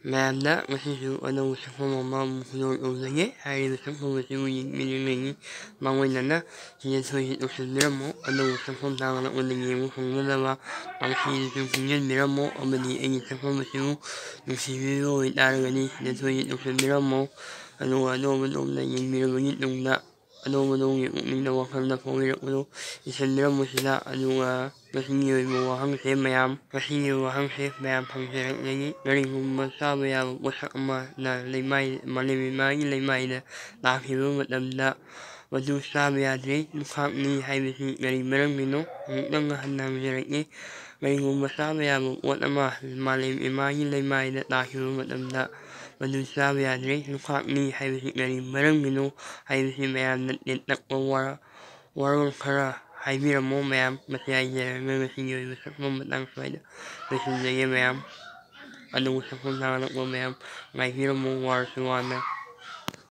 Meyamda masisu anong sakmo mama mukulor ulanye hari sakmo masimu yingi mangoynana siya soyi usuliramo anong sakmo tangana ulanye mo hongdalama amsi sukunyan miramo amani engi sakmo masimu nusibiyo itaragani siya soyi usuliramo ano yingiramani nungna ano yung wakal na pawirapuro isaliramo sila Masih wahang se mayam masih wahang se mayam pangsirak lagi dari humasa mayam wasak na limai malimai limai na nakibu matamda wadu sa mayadri lukak ni hai bisi dari merang mino nang hanam sirak ni dari humasa mayam watama malimai limai na nakibu matamda wadu sa mayadri lukak ni hai bisi dari merang mino hai bisi mayam nak warung kara hai biramo mayam masih aja masih yo masak matang swada masih jaya mayam anong usap ko na anak mo mayam ngai biramo war suwana